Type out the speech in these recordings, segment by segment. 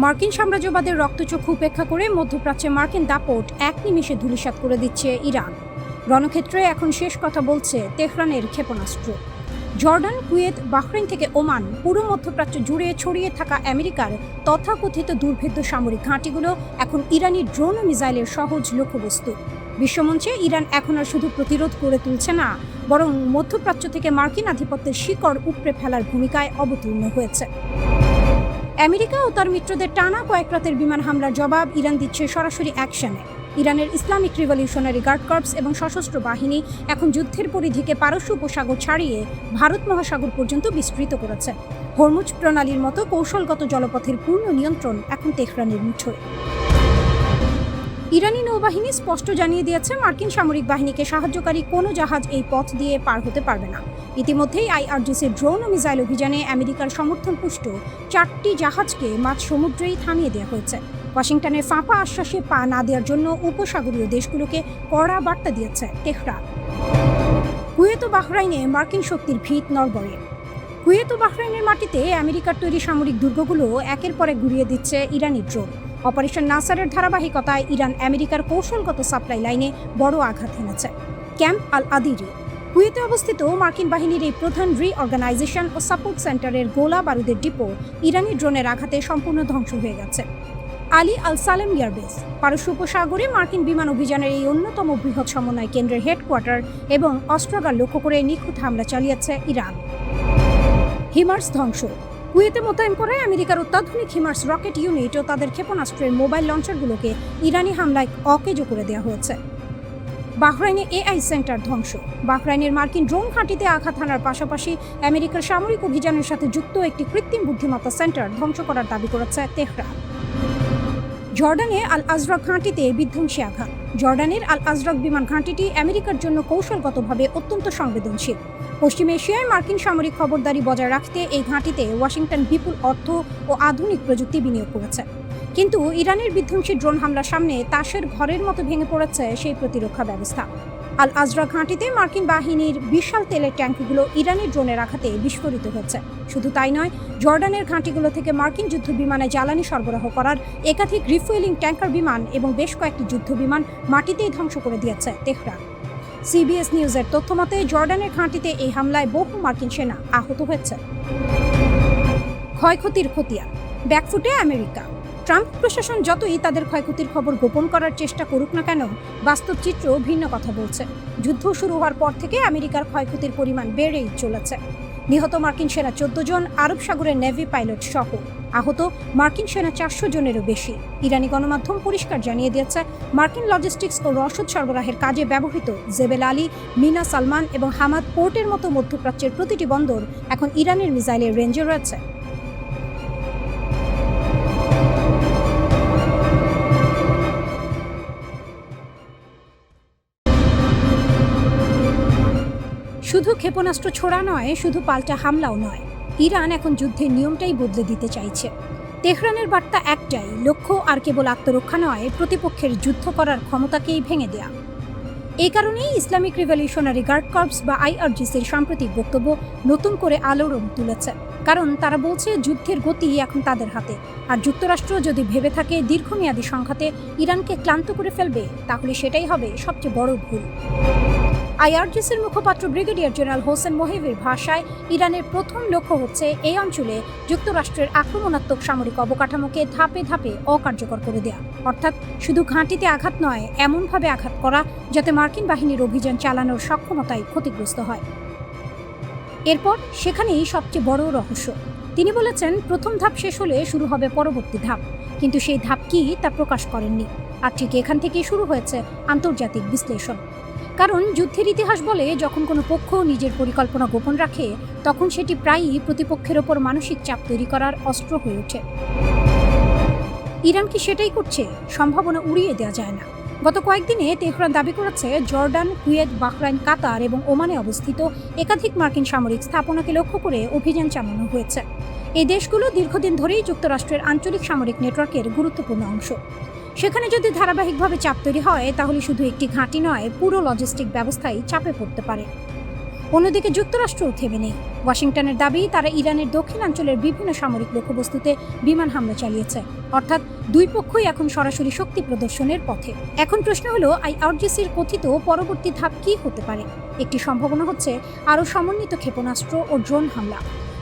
মার্কিন সাম্রাজ্যবাদের রক্তচক্ষু উপেক্ষা করে মধ্যপ্রাচ্যে মার্কিন দাপট এক নিমেষে ধূলিসাৎ করে দিচ্ছে ইরান। রণক্ষেত্রে এখন শেষ কথা বলছে তেহরানের ক্ষেপণাস্ত্র। জর্ডান, কুয়েত, বাহরাইন থেকে ওমান, পুরো মধ্যপ্রাচ্য জুড়ে ছড়িয়ে থাকা আমেরিকার তথাকথিত দুর্ভেদ্য সামরিক ঘাঁটিগুলো এখন ইরানি ড্রোন ও মিসাইলের সহজ লক্ষ্যবস্তু। বিশ্বমঞ্চে ইরান এখন আর শুধু প্রতিরোধ করে তুলছে না, বরং মধ্যপ্রাচ্য থেকে মার্কিন আধিপত্যের শিকড় উপড়ে ফেলার ভূমিকায় অবতীর্ণ হয়েছে। আমেরিকা ও তার মিত্রদের টানা কয়েক রাতের বিমান হামলার জবাব ইরান দিচ্ছে সরাসরি অ্যাকশনে। ইরানের ইসলামিক রিভলিউশনারি গার্ড কর্পস এবং সশস্ত্র বাহিনী এখন যুদ্ধের পরিধিকে পারস্য উপসাগর ছাড়িয়ে ভারত মহাসাগর পর্যন্ত বিস্তৃত করেছে। হরমুজ প্রণালীর মতো কৌশলগত জলপথের পূর্ণ নিয়ন্ত্রণ এখন তেহরানের মুঠোয়। ইরানি নৌবাহিনী স্পষ্ট জানিয়ে দিয়েছে, মার্কিন সামরিক বাহিনীকে সাহায্যকারী কোনো জাহাজ এই পথ দিয়ে পার হতে পারবে না। ইতিমধ্যেই আইআরজিসির ড্রোন ও মিসাইল অভিযানে আমেরিকার সমর্থনপুষ্ট 4টি জাহাজকে মাঝ সমুদ্রেই থামিয়ে দেওয়া হয়েছে। ওয়াশিংটনের ফাঁপা আশ্বাসে পা না দেওয়ার জন্য উপসাগরীয় দেশগুলোকে কড়া বার্তা দিয়েছে তেহরান। কুয়েত ও বাহরাইনে মার্কিন শক্তির ভিত নড়বড়ে। কুয়েত ও বাহরাইনের মাটিতে আমেরিকার তৈরি সামরিক দুর্গগুলো একের পর এক গুঁড়িয়ে দিচ্ছে ইরানি ড্রোন। অপারেশন নাসারের ধারাবাহিকতায় ইরান আমেরিকার কৌশলগত সাপ্লাই লাইনে বড় আঘাত হেনেছে। ক্যাম্প আল আদিরি, কুয়েতে অবস্থিত মার্কিন বাহিনীর এই প্রধান রিঅর্গানাইজেশন ও সাপোর্ট সেন্টারের গোলা বারুদের ডিপো ইরানি ড্রোনের আঘাতে সম্পূর্ণ ধ্বংস হয়ে গেছে। আলী আল সালেম এয়ারবেস, পারস্য উপসাগরে মার্কিন বিমান অভিযানের এই অন্যতম বৃহৎ সমন্বয় কেন্দ্রের হেডকোয়ার্টার এবং অস্ত্রাগার লক্ষ্য করে নিখুঁত হামলা চালিয়েছে ইরান। হিমার্স ধ্বংস। কুয়েতে মোতায়েন করে আমেরিকার অত্যাধুনিক হিমার্স রকেট ইউনিট ও তাদের ক্ষেপণাস্ত্রের মোবাইল লঞ্চারগুলোকে ইরানি হামলায় অকেজো করে দেওয়া হয়েছে। বাহরাইনে এআই সেন্টার ধ্বংস। বাহরাইনের মার্কিন ড্রোন ঘাঁটিতে আঘাত হানার পাশাপাশি আমেরিকার সামরিক অভিযানের সাথে যুক্ত একটি কৃত্রিম বুদ্ধিমত্তা সেন্টার ধ্বংস করার দাবি করেছে তেহরান। জর্ডানে আল আজরাক ঘাঁটিতে বিধ্বংসী আঘাত। জর্ডানের আল আজরাক বিমান ঘাঁটিটি আমেরিকার জন্য কৌশলগতভাবে অত্যন্ত সংবেদনশীল। পশ্চিম এশিয়ায় মার্কিন সামরিক খবরদারি বজায় রাখতে এই ঘাঁটিতে ওয়াশিংটন বিপুল অর্থ ও আধুনিক প্রযুক্তি বিনিয়োগ করেছে। কিন্তু ইরানের বিধ্বংসী ড্রোন হামলার সামনে তাসের ঘরের মতো ভেঙে পড়েছে সেই প্রতিরক্ষা ব্যবস্থা। আল আজরা ঘাঁটিতে মার্কিন বাহিনীর বিশাল তেলের ট্যাঙ্কগুলো ইরানি ড্রোনের আঘাতে বিস্ফোরিত হয়েছে। শুধু তাই নয়, জর্ডানের ঘাঁটিগুলো থেকে মার্কিন যুদ্ধ বিমানে জ্বালানি সরবরাহ করার একাধিক রিফুয়েলিং ট্যাঙ্কার বিমান এবং বেশ কয়েকটি যুদ্ধ বিমান মাটিতেই ধ্বংস করে দিয়েছে তেহরান। সিবিএস নিউজের তথ্যমতে জর্ডানের ঘাঁটিতে এই হামলায় বহু মার্কিন সেনা আহত হয়েছে। ক্ষয়ক্ষতির খতিয়ান। ব্যাকফুটে আমেরিকা। ট্রাম্প প্রশাসন যতই তাদের ক্ষয়ক্ষতির খবর গোপন করার চেষ্টা করুক না কেন, বাস্তব চিত্র ভিন্ন কথা বলছে। যুদ্ধ শুরু হওয়ার পর থেকে আমেরিকার ক্ষয়ক্ষতির পরিমাণ বেড়েই চলেছে। নিহত মার্কিন সেনা 14 জন, আরব সাগরের নেভি পাইলট সহ। আহত মার্কিন সেনা 400 জনেরও বেশি। ইরানি গণমাধ্যম পরিষ্কার জানিয়ে দিয়েছে, মার্কিন লজিস্টিক্স ও রসদ সরবরাহের কাজে ব্যবহৃত জেবেল আলী, মিনা সালমান এবং হামাদ পোর্টের মতো মধ্যপ্রাচ্যের প্রতিটি বন্দর এখন ইরানের মিসাইলের রেঞ্জে রয়েছে। শুধু ক্ষেপণাস্ত্র ছোড়া নয়, শুধু পাল্টা হামলাও নয়, ইরান এখন যুদ্ধের নিয়মটাই বদলে দিতে চাইছে। তেহরানের বার্তা একটাই, লক্ষ্য আর কেবল আত্মরক্ষা নয়, প্রতিপক্ষের যুদ্ধ করার ক্ষমতাকেই ভেঙে দেয়া। এই কারণেই ইসলামিক রিভলিউশনারি গার্ড কর্পস বা আইআরজিসির সাম্প্রতিক বক্তব্য নতুন করে আলোড়ন তুলেছে। কারণ তারা বলছে, যুদ্ধের গতি এখন তাদের হাতে। আর যুক্তরাষ্ট্র যদি ভেবে থাকে দীর্ঘমেয়াদী সংঘাতে ইরানকে ক্লান্ত করে ফেলবে, তাহলে সেটাই হবে সবচেয়ে বড় ভুল। আইআরজিসির মুখপাত্র ব্রিগেডিয়ার জেনারেল হোসেন মোহিবির ভাষায়, ইরানের প্রথম লক্ষ্য হচ্ছে এই অঞ্চলে যুক্তরাষ্ট্রের আক্রমণাত্মক সামরিক অবকাঠামোকে ধাপে ধাপে অকার্যকর করে দেয়া। অর্থাৎ শুধু ঘাঁটিতে আঘাত নয়, এমনভাবে আঘাত করা যাতে মার্কিন বাহিনীর অভিযান চালানোর সক্ষমতাই ক্ষতিগ্রস্ত হয়। এরপর সেখানেই সবচেয়ে বড় রহস্য। তিনি বলেছেন, প্রথম ধাপ শেষ হলে শুরু হবে পরবর্তী ধাপ। কিন্তু সেই ধাপ কি তা প্রকাশ করেননি। আর ঠিক এখান থেকেই শুরু হয়েছে আন্তর্জাতিক বিশ্লেষণ। কারণ যুদ্ধের ইতিহাস বলে, যখন কোনো পক্ষ নিজের পরিকল্পনা গোপন রাখে, তখন সেটি প্রায়ই প্রতিপক্ষের ওপর মানসিক চাপ তৈরি করার অস্ত্র হয়ে ওঠে। ইরান কি সেটাই করছে? সম্ভাবনা উড়িয়ে দেওয়া যায় না। গত কয়েকদিনে তেহরান দাবি করেছে, জর্ডান, কুয়েত, বাহরাইন, কাতার এবং ওমানে অবস্থিত একাধিক মার্কিন সামরিক স্থাপনাকে লক্ষ্য করে অভিযান চালানো হয়েছে। এই দেশগুলো দীর্ঘদিন ধরেই যুক্তরাষ্ট্রের আঞ্চলিক সামরিক নেটওয়ার্কের গুরুত্বপূর্ণ অংশ। সেখানে যদি ধারাবাহিকভাবে চাপ তৈরি হয়, তাহলে শুধু একটি ঘাঁটি নয়, পুরো লজিস্টিক ব্যবস্থাই চাপে পড়তে পারে। অন্যদিকে যুক্তরাষ্ট্রও থেমে নেই। ওয়াশিংটনের দাবি, তারা ইরানের দক্ষিণাঞ্চলের বিভিন্ন সামরিক লক্ষ্যবস্তুতে বিমান হামলা চালিয়েছে। অর্থাৎ দুই পক্ষই এখন সরাসরি শক্তি প্রদর্শনের পথে। এখন প্রশ্ন হলো, আইআরজিসির কথিত পরবর্তী ধাপ কি হতে পারে? একটি সম্ভাবনা হচ্ছে আরও সমন্বিত ক্ষেপণাস্ত্র ও ড্রোন হামলা,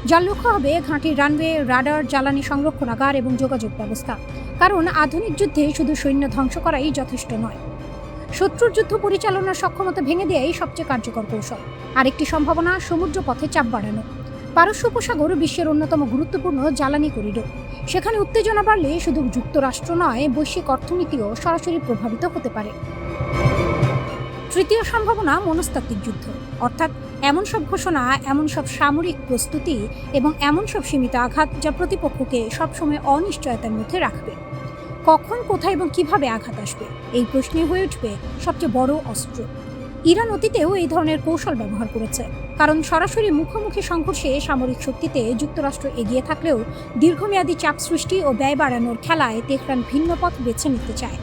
যার লক্ষ্য হবে ঘাঁটির রানওয়ে, রাডার, জ্বালানি সংরক্ষণাগার এবং যোগাযোগ ব্যবস্থা। কারণ আধুনিক যুদ্ধে শুধু সৈন্য ধ্বংস করাই যথেষ্ট নয়, শত্রুর যুদ্ধ পরিচালনার সক্ষমতা ভেঙে দেওয়াই সবচেয়ে কার্যকর কৌশল। আরেকটি সম্ভাবনা সমুদ্র পথে চাপ বাড়ানো। পারস্য উপসাগর বিশ্বের অন্যতম গুরুত্বপূর্ণ জ্বালানি করিডোর। সেখানে উত্তেজনা বাড়লে শুধু যুক্তরাষ্ট্র নয়, বৈশ্বিক অর্থনীতিও সরাসরি প্রভাবিত হতে পারে। তৃতীয় সম্ভাবনা মনস্তাত্ত্বিক যুদ্ধ, অর্থাৎ এমন সব ঘোষণা, এমন সব সামরিক প্রস্তুতি এবং এমন সব সীমিত আঘাত যা প্রতিপক্ষকে সবসময় অনিশ্চয়তার মধ্যে রাখবে। কখন, কোথায় এবং কিভাবে আঘাত আসবে, এই প্রশ্নই হয়ে উঠবে সবচেয়ে বড় অস্ত্র। ইরান অতীতেও এই ধরনের কৌশল ব্যবহার করেছে, কারণ সরাসরি মুখোমুখি সংঘর্ষে সামরিক শক্তিতে যুক্তরাষ্ট্র এগিয়ে থাকলেও দীর্ঘমেয়াদী চাপ সৃষ্টি ও ব্যয় বাড়ানোর খেলায় তেহরান ভিন্ন পথ বেছে নিতে চায়।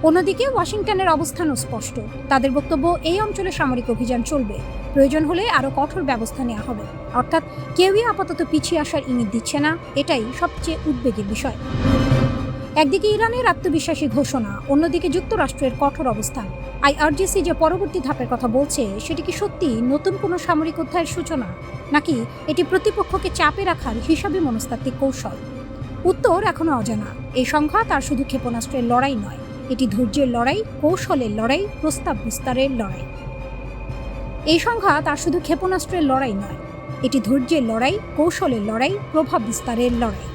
অন্যদিকে ওয়াশিংটনের অবস্থানও স্পষ্ট। তাদের বক্তব্য, এই অঞ্চলে সামরিক অভিযান চলবে, প্রয়োজন হলে আরও কঠোর ব্যবস্থা নেওয়া হবে। অর্থাৎ কেউই আপাতত পিছিয়ে আসার ইঙ্গিত দিচ্ছে না। এটাই সবচেয়ে উদ্বেগের বিষয়। একদিকে ইরানের আত্মবিশ্বাসী ঘোষণা, অন্যদিকে যুক্তরাষ্ট্রের কঠোর অবস্থান। আইআরজিসি যে পরবর্তী ধাপের কথা বলছে, সেটি কি সত্যি নতুন কোনো সামরিক অধ্যায়ের সূচনা, নাকি এটি প্রতিপক্ষকে চাপে রাখার হিসাবে মনস্তাত্ত্বিক কৌশল? উত্তর এখনো অজানা। এই সংঘাত আর শুধু ক্ষেপণাস্ত্রের লড়াই নয়, এটি ধৈর্যের লড়াই, কৌশলের লড়াই, প্রস্তাব বিস্তারের লড়াই। এই সংঘাত আর শুধু ক্ষেপণাস্ত্রের লড়াই নয়, এটি ধৈর্যের লড়াই, কৌশলের লড়াই, প্রভাব বিস্তারের লড়াই।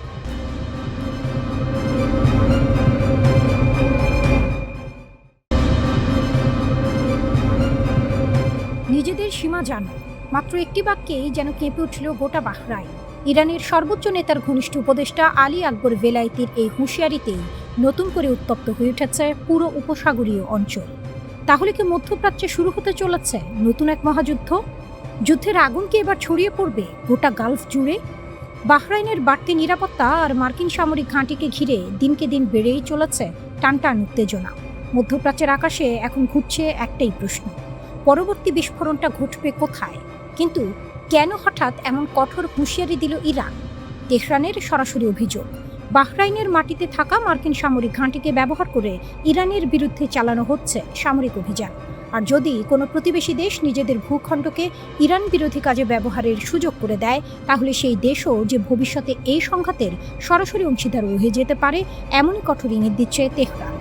নিজেদের সীমা জানো, মাত্র একটি বাক্যেই যেন কেঁপে উঠল গোটা বাহরাইন। ইরানের সর্বোচ্চ নেতার ঘনিষ্ঠ উপদেষ্টা আলী আকবর ভেলাইতির এই হুঁশিয়ারিতেই নতুন করে উত্তপ্ত হয়ে উঠেছে পুরো উপসাগরীয় অঞ্চল। তাহলে কি মধ্যপ্রাচ্যে শুরু হতে চলেছে নতুন এক মহাযুদ্ধ? যুদ্ধের আগুন কি এবার ছড়িয়ে পড়বে গোটা গালফ জুড়ে? বাহরাইনের বাড়তি নিরাপত্তা আর মার্কিন সামরিক ঘাঁটিকে ঘিরে দিনকে দিন বেড়েই চলেছে টানটান উত্তেজনা। মধ্যপ্রাচ্যের আকাশে এখন ঘুরছে একটাই প্রশ্ন, পরবর্তী বিস্ফোরণটা ঘটবে কোথায়? কিন্তু কেন হঠাৎ এমন কঠোর হুঁশিয়ারি দিল ইরান? তেহরানের সরাসরি অভিযোগ, বাহরাইনের মাটিতে থাকা মার্কিন সামরিক ঘাঁটিকে ব্যবহার করে ইরানের বিরুদ্ধে চালানো হচ্ছে সামরিক অভিযান। আর যদি কোনো প্রতিবেশী দেশ নিজেদের ভূখণ্ডকে ইরান বিরোধী কাজে ব্যবহারের সুযোগ করে দেয়, তাহলে সেই দেশও যে ভবিষ্যতে এই সংঘাতের সরাসরি অংশীদার হয়ে যেতে পারে, এমনই কঠোর ইঙ্গিত দিচ্ছে তেহরান।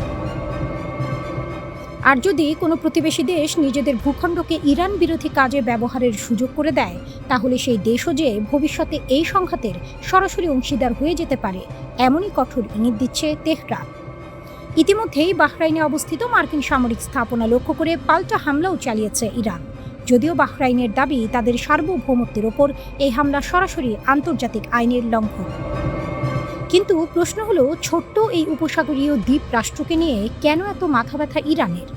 আর যদি কোনো প্রতিবেশী দেশ নিজেদের ভূখণ্ডকে ইরান বিরোধী কাজে ব্যবহারের সুযোগ করে দেয়, তাহলে সেই দেশও যে ভবিষ্যতে এই সংঘাতের সরাসরি অংশীদার হয়ে যেতে পারে, এমনই কঠোর ইঙ্গিত দিচ্ছে তেহরান। ইতিমধ্যেই বাহরাইনে অবস্থিত মার্কিন সামরিক স্থাপনা লক্ষ্য করে পাল্টা হামলাও চালিয়েছে ইরান। যদিও বাহরাইনের দাবি, তাদের সার্বভৌমত্বের ওপর এই হামলা সরাসরি আন্তর্জাতিক আইনের লঙ্ঘন। কিন্তু প্রশ্ন হলো, ছোট্ট এই উপসাগরীয় দ্বীপ রাষ্ট্রকে নিয়ে কেন এত মাথা ব্যথা ইরানের?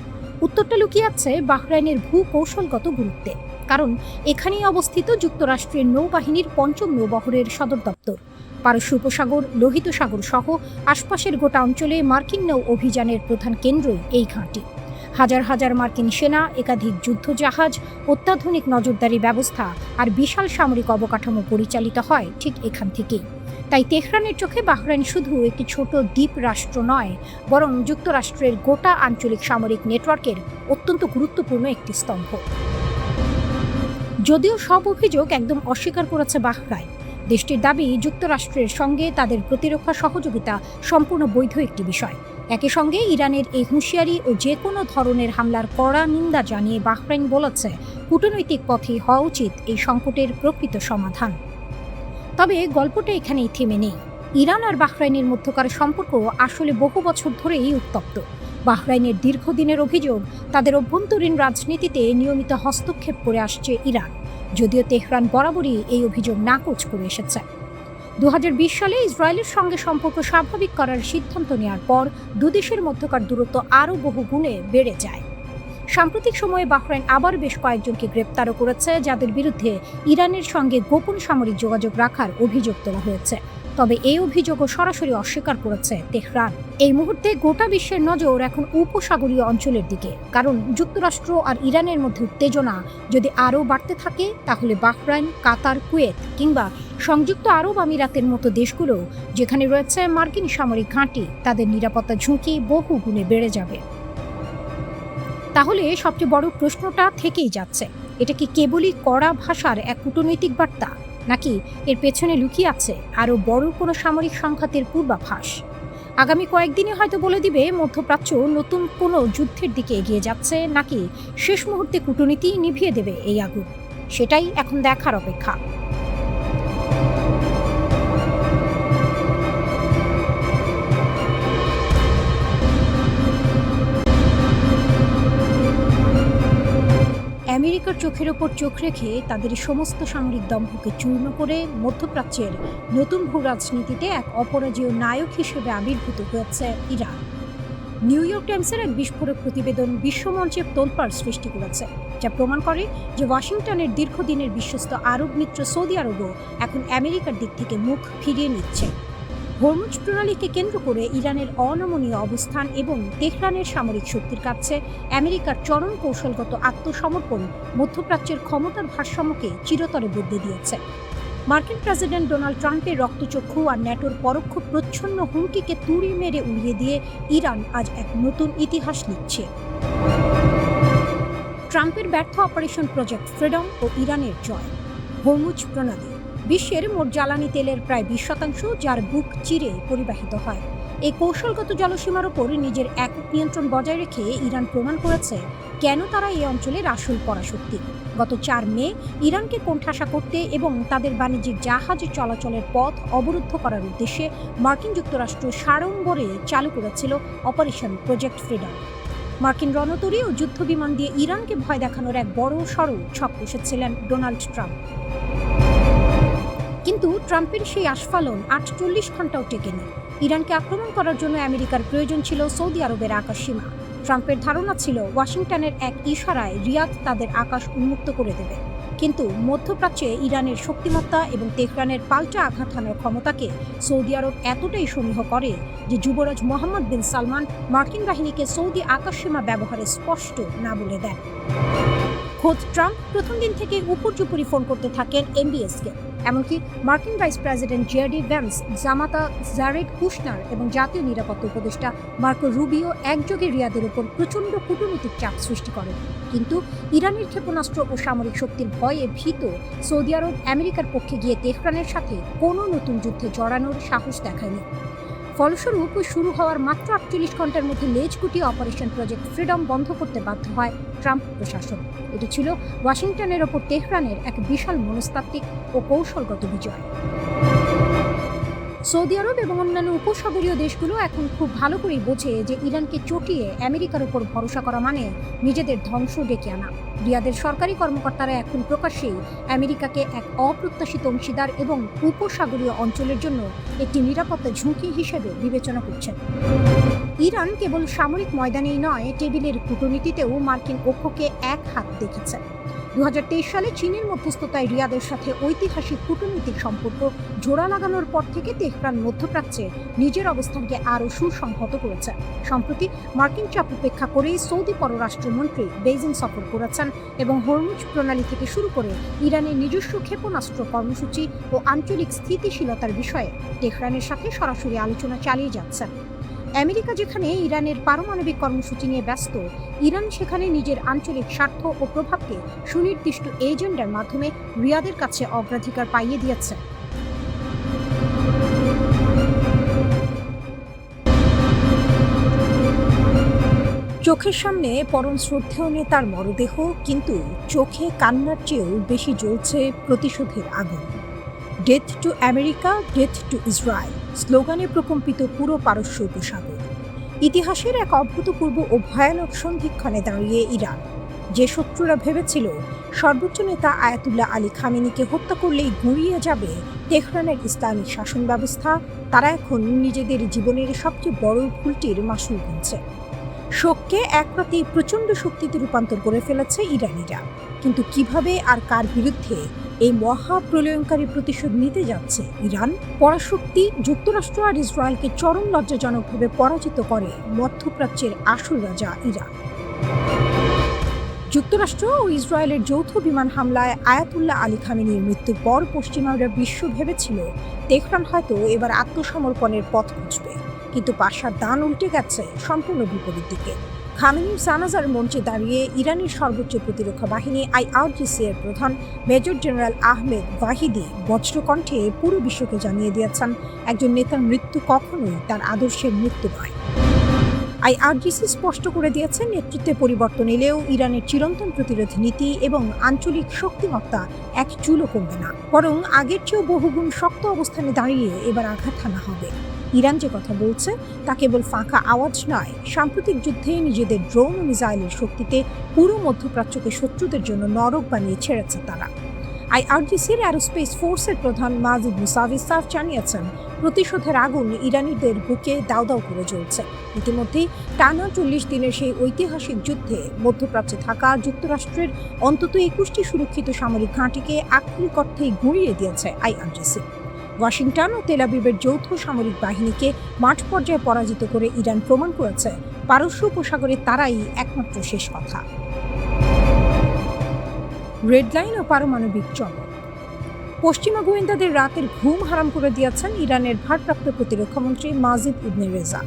উত্তরটা লুকিয়ে আছে বাহরাইনের ভূকৌশলগত গুরুত্বে। কারণ এখানেই অবস্থিত যুক্তরাষ্ট্রের নৌবাহিনীর ৫ম নৌবহরের সদর দপ্তর। পারস্য উপসাগর, লোহিত সাগর সহ আশপাশের গোটা অঞ্চলে মার্কিন নৌ অভিযানের প্রধান কেন্দ্রই এই ঘাঁটি। হাজার হাজার মার্কিন সেনা, একাধিক যুদ্ধজাহাজ, অত্যাধুনিক নজরদারি ব্যবস্থা আর বিশাল সামরিক অবকাঠামো পরিচালিত হয় ঠিক এখান থেকেই। তাই তেহরানের চোখে বাহরাইন শুধু একটি ছোট দ্বীপ রাষ্ট্র নয়, বরং যুক্তরাষ্ট্রের গোটা আঞ্চলিক সামরিক নেটওয়ার্কের অত্যন্ত গুরুত্বপূর্ণ একটি স্তম্ভ। যদিও সব অভিযোগ একদম অস্বীকার করেছে বাহরাইন। দেশটির দাবি, যুক্তরাষ্ট্রের সঙ্গে তাদের প্রতিরক্ষা সহযোগিতা সম্পূর্ণ বৈধ একটি বিষয়। একই সঙ্গে ইরানের এই হুঁশিয়ারি ও যে কোনো ধরনের হামলার কড়া নিন্দা জানিয়ে বাহরাইন বলেছে, কূটনৈতিক পথেই হওয়া উচিত এই সংকটের প্রকৃত সমাধান। তবে গল্পটা এখানেই থেমে নেই। ইরান আর বাহরাইনের মধ্যকার সম্পর্ক আসলে বহু বছর ধরেই উত্তপ্ত। বাহরাইনের দীর্ঘদিনের অভিযোগ, তাদের অভ্যন্তরীণ রাজনীতিতে নিয়মিত হস্তক্ষেপ করে আসছে ইরান, যদিও তেহরান বরাবরই এই অভিযোগ নাকচ করে এসেছে। 2020 সালে ইসরায়েলের সঙ্গে সম্পর্ক স্বাভাবিক করার সিদ্ধান্ত নেওয়ার পর দুদেশের মধ্যকার দূরত্ব আরও বহু গুণে বেড়ে যায়। সাম্প্রতিক সময়ে বাহরাইন আবার বেশ কয়েকজনকে গ্রেপ্তারও করেছে, যাদের বিরুদ্ধে ইরানের সঙ্গে গোপন সামরিক যোগাযোগ রাখার অভিযোগ তোলা হয়েছে। তবে এই অভিযোগও সরাসরি অস্বীকার করেছে তেহরান। এই মুহূর্তে গোটা বিশ্বের নজর এখন উপসাগরীয় অঞ্চলের দিকে, কারণ যুক্তরাষ্ট্র আর ইরানের মধ্যে উত্তেজনা যদি আরও বাড়তে থাকে তাহলে বাহরাইন, কাতার, কুয়েত কিংবা সংযুক্ত আরব আমিরাতের মতো দেশগুলো যেখানে রয়েছে মার্কিন সামরিক ঘাঁটি, তাদের নিরাপত্তা ঝুঁকি বহু গুণে বেড়ে যাবে। তাহলে সবচেয়ে বড় প্রশ্নটা থেকেই যাচ্ছে, এটা কি কেবলই কড়া ভাষার এক কূটনৈতিক বার্তা, নাকি এর পেছনে লুকিয়ে আছে আরও বড় কোনো সামরিক সংঘাতের পূর্বাভাস? আগামী কয়েকদিনে হয়তো বলে দিবে মধ্যপ্রাচ্য নতুন কোনো যুদ্ধের দিকে এগিয়ে যাচ্ছে, নাকি শেষ মুহূর্তে কূটনীতি নিভিয়ে দেবে এই আগুন। সেটাই এখন দেখার অপেক্ষা। আমেরিকার চোখের ওপর চোখ রেখে তাদের সমস্ত সামরিক দম্ভকে চূর্ণ করে মধ্যপ্রাচ্যের নতুন ভূ রাজনীতিতে এক অপরাজেয় নায়ক হিসেবে আবির্ভূত হয়েছে ইরান। নিউ ইয়র্ক টাইমসের এক বিস্ফোরক প্রতিবেদন বিশ্বমঞ্চে তোলপাড় সৃষ্টি করেছে, যা প্রমাণ করে যে ওয়াশিংটনের দীর্ঘদিনের বিশ্বস্ত আরব মিত্র সৌদি আরবও এখন আমেরিকার দিক থেকে মুখ ফিরিয়ে নিচ্ছে। হরমুজ প্রণালীকে কেন্দ্র করে ইরানের অনমনীয় অবস্থান এবং তেহরানের সামরিক শক্তির কাছে আমেরিকার চরম কৌশলগত আত্মসমর্পণ মধ্যপ্রাচ্যের ক্ষমতার ভারসাম্যকে চিরতরে বদলে দিয়েছে। মার্কিন প্রেসিডেন্ট ডোনাল্ড ট্রাম্পের রক্তচক্ষু আর ন্যাটোর পরোক্ষ প্রচ্ছন্ন হুমকিকে তুড়ি মেরে উড়িয়ে দিয়ে ইরান আজ এক নতুন ইতিহাস লিখছে। ট্রাম্পের ব্যর্থ অপারেশন প্রজেক্ট ফ্রিডম ও ইরানের জয়। হরমুজ প্রণালী বিশ্বের মোট জ্বালানি তেলের প্রায় 20%, যার বুক চিরে পরিবাহিত হয়। এই কৌশলগত জলসীমার ওপর নিজের একক নিয়ন্ত্রণ বজায় রেখে ইরান প্রমাণ করেছে কেন তারা এই অঞ্চলের আসল পরাশক্তি। গত 4 মে ইরানকে কোণঠাসা করতে এবং তাদের বাণিজ্যিক জাহাজ চলাচলের পথ অবরুদ্ধ করার উদ্দেশ্যে মার্কিন যুক্তরাষ্ট্র সাড়ম্বরে চালু করেছিল অপারেশন প্রজেক্ট ফ্রিডম। মার্কিন রণতরী ও যুদ্ধবিমান দিয়ে ইরানকে ভয় দেখানোর এক বড় সড় ছক কষেছিলেন ডোনাল্ড ট্রাম্প। কিন্তু ট্রাম্পের সেই আস্ফালন 48 ঘন্টাও টেকেনি। ইরানকে আক্রমণ করার জন্য আমেরিকার প্রয়োজন ছিল সৌদি আরবের আকাশসীমা। ট্রাম্পের ধারণা ছিল ওয়াশিংটনের এক ইশারায় রিয়াদ তাদের আকাশ উন্মুক্ত করে দেবে। কিন্তু মধ্যপ্রাচ্যে ইরানের শক্তিমত্তা এবং তেহরানের পাল্টা আঘাত হানার ক্ষমতাকে সৌদি আরব এতটাই সমীহ করে যে যুবরাজ মোহাম্মদ বিন সালমান মার্কিন বাহিনীকে সৌদি আকাশসীমা ব্যবহারে স্পষ্ট না বলে দেন। খোদ ট্রাম্প প্রথম দিন থেকে উপর্যুপরি ফোন করতে থাকেন এমবিএসকে। এমনকি মার্কিন ভাইস প্রেসিডেন্ট জেডি ভ্যান্স, জামাতা জারেড কুশনার এবং জাতীয় নিরাপত্তা উপদেষ্টা মার্কো রুবিও একযোগে রিয়াদের উপর প্রচণ্ড কূটনৈতিক চাপ সৃষ্টি করেন। কিন্তু ইরানের ক্ষেপণাস্ত্র ও সামরিক শক্তির ভয়ে ভীত সৌদি আরব আমেরিকার পক্ষে গিয়ে তেহরানের সাথে কোনো নতুন যুদ্ধে জড়ানোর সাহস দেখায়নি। ফলস্বরূপ শুরু হওয়ার মাত্র 48 ঘন্টার মধ্যে লেজ গুটিয়ে অপারেশন প্রজেক্ট ফ্রিডম বন্ধ করতে বাধ্য হয় ট্রাম্প প্রশাসন। এটি ছিল ওয়াশিংটনের ওপর তেহরানের এক বিশাল মনস্তাত্ত্বিক ও কৌশলগত বিজয়। সৌদি আরব এবং অন্যান্য উপসাগরীয় দেশগুলো এখন খুব ভালো করেই বোঝে যে ইরানকে চটিয়ে আমেরিকার উপর ভরসা করা মানে নিজেদের ধ্বংস ডেকে আনা। রিয়াদের সরকারি কর্মকর্তারা এখন প্রকাশ্যেই আমেরিকাকে এক অপ্রত্যাশিত অংশীদার এবং উপসাগরীয় অঞ্চলের জন্য একটি নিরাপত্তা ঝুঁকি হিসেবে বিবেচনা করছেন। ইরান কেবল সামরিক ময়দানেই নয়, টেবিলের কূটনীতিতেও মার্কিন পক্ষকে এক হাত দেখেছে। 2023 সালে চীনের মধ্যস্থতায় রিয়াদের সাথে ঐতিহাসিক কূটনৈতিক সম্পর্ক জোড়া লাগানোর পর থেকে তেহরান মধ্যপ্রাচ্যে নিজের অবস্থানকে আরও সুসংহত করেছে। সম্প্রতি মার্কিন চাপ উপেক্ষা করেই সৌদি পররাষ্ট্রমন্ত্রী বেইজিং সফর করেছেন এবং হরমুজ প্রণালী থেকে শুরু করে ইরানের নিজস্ব ক্ষেপণাস্ত্র কর্মসূচি ও আঞ্চলিক স্থিতিশীলতার বিষয়ে তেহরানের সাথে সরাসরি আলোচনা চালিয়ে যাচ্ছেন। আমেরিকা যেখানে ইরানের পারমাণবিক কর্মসূচি নিয়ে ব্যস্ত, ইরান সেখানে নিজের আঞ্চলিক স্বার্থ ও প্রভাবকে সুনির্দিষ্ট এজেন্ডার মাধ্যমে রিয়াদের কাছে অগ্রাধিকার পাইয়ে দিয়েছে। চোখের সামনে পরম শ্রদ্ধেয় নেতার মরদেহ, কিন্তু চোখে কান্নার চেয়েও বেশি জ্বলছে প্রতিশোধের আগুন। Death to America, death two Israel স্লোগানে প্রকম্পিত পুরো পারস্য উপসাগর। ইতিহাসের এক অভূতপূর্ব ও ভয়ানক সন্ধিক্ষণে দাঁড়িয়ে ইরান, যে শত্রুরা ভেবেছিল সর্বোচ্চ নেতা আয়াতুল্লাহ আলী খামেনিকে হত্যা করলেই গুঁড়িয়ে যাবে তেহরানের ইসলামিক শাসন ব্যবস্থা, তারা এখন নিজেদের জীবনের সবচেয়ে বড় ভুলটির মাসুল গুনছে। শোককে এক রাতেই প্রচণ্ড শক্তিতে রূপান্তর করে ফেলেছে ইরানিরা। কিন্তু কিভাবে আর কার বিরুদ্ধে এই মহাপ্রলয়ঙ্কারী প্রতিশোধ নিতে যাচ্ছে ইরান? পরাশক্তি যুক্তরাষ্ট্র আর ইসরায়েলকে চরম লজ্জাজনকভাবে পরাজিত করে মধ্যপ্রাচ্যের আসল রাজা ইরান। যুক্তরাষ্ট্র ও ইসরায়েলের যৌথ বিমান হামলায় আয়াতুল্লাহ আলী খামেনির মৃত্যুর পর পশ্চিমারা বিশ্ব ভেবেছিল তেহরান হয়তো এবার আত্মসমর্পণের পথ খুঁজবে, কিন্তু পাশার দান উল্টে গেছে সম্পূর্ণ বিপরীত দিকে। খামেনির জানাজার মঞ্চে দাঁড়িয়ে ইরানের সর্বোচ্চ প্রতিরক্ষা বাহিনী IRGC এর প্রধান মেজর জেনারেল আহমেদ ওয়াহিদি বজ্রকণ্ঠে পুরো বিশ্বকে জানিয়ে দিয়েছেন, একজন নেতার মৃত্যু কখনোই তার আদর্শের মৃত্যু নয়। IRGC স্পষ্ট করে দিয়েছে, নেতৃত্বে পরিবর্তন এলেও ইরানের চিরন্তন প্রতিরোধ নীতি এবং আঞ্চলিক শক্তিমত্তা এক চুলও কমবে না, বরং আগের চেয়েও বহুগুণ শক্ত অবস্থানে দাঁড়িয়ে এবার আঘাত হানা হবে। ইরান যে কথা বলছে তা কেবল ফাঁকা আওয়াজ নয়, সাম্প্রতিক যুদ্ধে নিজেদের ড্রোন ও মিসাইলের শক্তিতে পুরো মধ্যপ্রাচ্যকে শত্রুদের জন্য নরক বানিয়ে ছেড়েছে তারা। IRGCর অ্যারোস্পেস ফোর্সের প্রধান মাজিদ মুসাভিসাফ জানিয়েছেন, প্রতিশোধের আগুন ইরানিদের বুকে দাউ দাউ করে জ্বলছে। ইতিমধ্যেই টানা 40 দিনের সেই ঐতিহাসিক যুদ্ধে মধ্যপ্রাচ্যে থাকা যুক্তরাষ্ট্রের অন্তত 21টি সুরক্ষিত সামরিক ঘাঁটিকে আক্ষরিক অর্থেই গুঁড়িয়ে দিয়েছে IRGC। ওয়াশিংটন ও তেল আবিবের যৌথ সামরিক বাহিনীকে মাঠ পর্যায়ে পরাজিত করে ইরান প্রমাণ করেছে পারস্য উপসাগরে তারাই একমাত্র শেষ কথা। রেড লাইন ও পারমাণবিক চমক। পশ্চিমা গোয়েন্দাদের রাতের ঘুম হারাম করে দিয়েছেন ইরানের ভারপ্রাপ্ত প্রতিরক্ষামন্ত্রী মাজিদ ইবনে রেজা।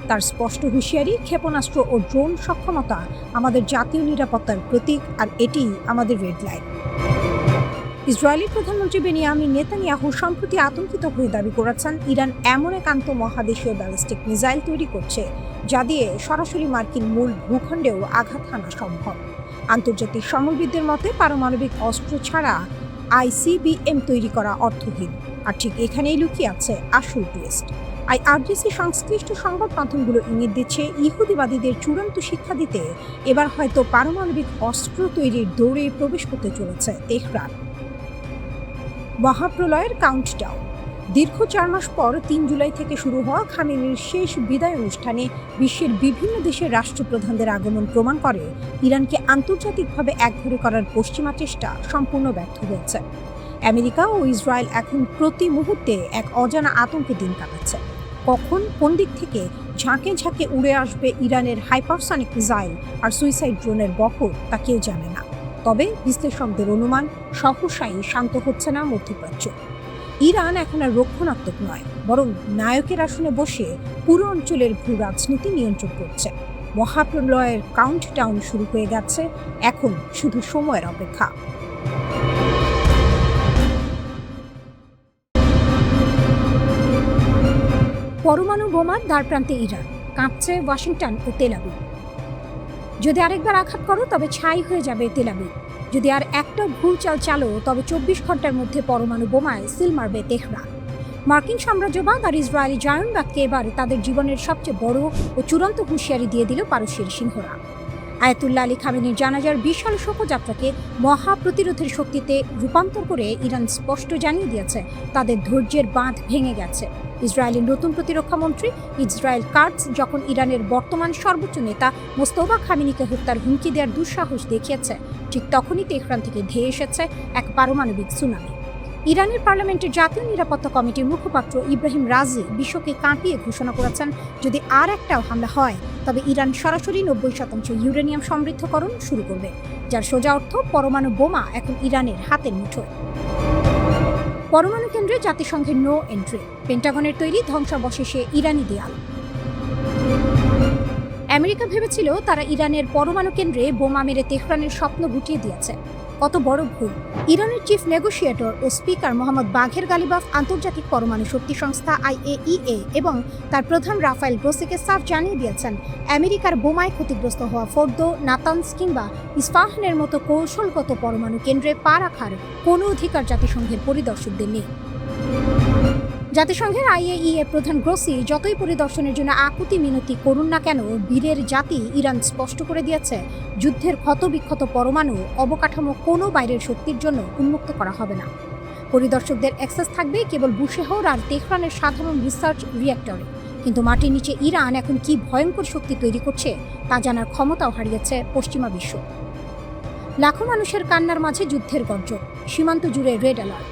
তার স্পষ্ট হুঁশিয়ারি, ক্ষেপণাস্ত্র ও ড্রোন সক্ষমতা আমাদের জাতীয় নিরাপত্তার প্রতীক, আর এটি আমাদের রেড লাইন। ইসরায়েলি প্রধানমন্ত্রী বেনিয়ামিন নেতানিয়াহু সম্প্রতি আতঙ্কিত হয়ে দাবি করেছেন, ইরান এমন এক আন্তঃমহাদেশীয় ব্যালিস্টিক মিসাইল তৈরি করছে যা দিয়ে সরাসরি মার্কিন মূল ভূখণ্ডেও আঘাত হানা সম্ভব। আন্তর্জাতিক সমরবিদদের মতে পারমাণবিক অস্ত্র ছাড়া ICBM তৈরি করা অর্থহীন। আর ঠিক এখানেই লুকিয়ে আছে আসল টুইস্ট। IRGC সংশ্লিষ্ট সংবাদ মাধ্যমগুলো ইঙ্গিত দিচ্ছে, ইহুদিবাদীদের চূড়ান্ত শিক্ষা দিতে এবার হয়তো পারমাণবিক অস্ত্র তৈরির দৌড়ে প্রবেশ করতে চলেছে তেহরান। মহাপ্রলয়ের কাউন্টডাউন। দীর্ঘ 4 মাস পর 3 জুলাই থেকে শুরু হওয়া খামেনির শেষ বিদায় অনুষ্ঠানে বিশ্বের বিভিন্ন দেশের রাষ্ট্রপ্রধানদের আগমন প্রমাণ করে, ইরানকে আন্তর্জাতিকভাবে একঘরে করার পশ্চিমা চেষ্টা সম্পূর্ণ ব্যর্থ হয়েছে। আমেরিকা ও ইসরায়েল এখন প্রতি মুহূর্তে এক অজানা আতঙ্কে দিন কাটাচ্ছে। কখন কোন দিক থেকে ঝাঁকে ঝাঁকে উড়ে আসবে ইরানের হাইপারসনিক মিসাইল আর সুইসাইড ড্রোনের বহর, তা কেউ জানে না। তবে বিশ্লেষকদের অনুমান, সহসাই শান্ত হচ্ছে না মধ্যপ্রাচ্য। ইরান এখন আর রক্ষণাত্মক নয়, বরং নায়কের আসনে বসে পুরো অঞ্চলের ভূ রাজনীতি নিয়ন্ত্রণ করছে। মহাপ্রলয়ের কাউন্টডাউন শুরু হয়ে গেছে, এখন শুধু সময়ের অপেক্ষা। পরমাণু বোমার দ্বারপ্রান্তে ইরান, কাঁপছে ওয়াশিংটন ও তেল আবিব। যদি আরেকবার আঘাত করো তবে ছাই হয়ে যাবে তেল আবিব। যদি আর একটা ভুল চাল চালো তবে 24 ঘন্টার মধ্যে পরমাণু বোমায় সিল মারবে তেহরান। মার্কিন সাম্রাজ্যবাদ আর ইসরায়েলি জায়নবাদকে এবার তাদের জীবনের সবচেয়ে বড় ও চূড়ান্ত হুঁশিয়ারি দিয়ে দিল পারস্যের সিংহরা। আয়াতুল্লাহ আলী খামেনির জানাজার বিশাল শোভাযাত্রাকে মহাপ্রতিরোধের শক্তিতে রূপান্তর করে ইরান স্পষ্ট জানিয়ে দিয়েছে, তাদের ধৈর্যের বাঁধ ভেঙে গেছে। ইসরায়েলের নতুন প্রতিরক্ষামন্ত্রী ইসরায়েল কাটজ যখন ইরানের বর্তমান সর্বোচ্চ নেতা মোস্তফা খামেনিকে হত্যার হুমকি দেওয়ার দুঃসাহস দেখিয়েছে, ঠিক তখনই তেহরান থেকে ধেয়ে এসেছে এক পারমাণবিক সুনামি। ইরানের পার্লামেন্টের জাতীয় নিরাপত্তা কমিটির মুখপাত্র ইব্রাহিম রাজি বিশ্বকে কাঁপিয়ে ঘোষণা করেছেন, যদি আর একটাও হামলা হয় তবে ইরান সরাসরি 90% ইউরেনিয়াম সমৃদ্ধকরণ শুরু করবে, যার সোজা অর্থ পরমাণু বোমা এখন ইরানের হাতের মুঠোয়। পরমাণু কেন্দ্রে জাতিসংঘের নো এন্ট্রি, পেন্টাগনের তৈরি ধ্বংসাবশেষে ইরানি দেয়াল। আমেরিকা ভেবেছিল তারা ইরানের পরমাণু কেন্দ্রে বোমা মেরে তেহরানের স্বপ্ন গুটিয়ে দিয়েছে। কত বড় ভুল! ইরানের চিফ নেগোশিয়েটর ও স্পিকার মোহাম্মদ বাঘের গালিবাফ আন্তর্জাতিক পরমাণু শক্তি সংস্থা IAEA এবং তার প্রধান রাফায়েল গ্রোসিকে সাফ জানিয়ে দিয়েছেন, আমেরিকার বোমায় ক্ষতিগ্রস্ত হওয়া ফোর্দো, নাতানস কিংবা ইস্পাহানের মতো কৌশলগত পরমাণু কেন্দ্রে পা রাখার কোনো অধিকার জাতিসংঘের পরিদর্শকদের নেই। জাতিসংঘের IAEA প্রধান গ্রোসি যতই পরিদর্শনের জন্য আকুতি মিনতি করুন না কেন, বীরের জাতি ইরান স্পষ্ট করে দিয়েছে, যুদ্ধের ক্ষতবিক্ষত পরমাণু অবকাঠামো কোনো বাইরের শক্তির জন্য উন্মুক্ত করা হবে না। পরিদর্শকদের অ্যাক্সেস থাকবে কেবল বুশেহর আর তেহরানের সাধারণ রিসার্চ রিঅ্যাক্টরে। কিন্তু মাটির নিচে ইরান এখন কি ভয়ঙ্কর শক্তি তৈরি করছে তা জানার ক্ষমতাও হারিয়েছে পশ্চিমা বিশ্ব। লাখো মানুষের কান্নার মাঝে যুদ্ধের গর্জন, সীমান্ত জুড়ে রেড অ্যালার্ট।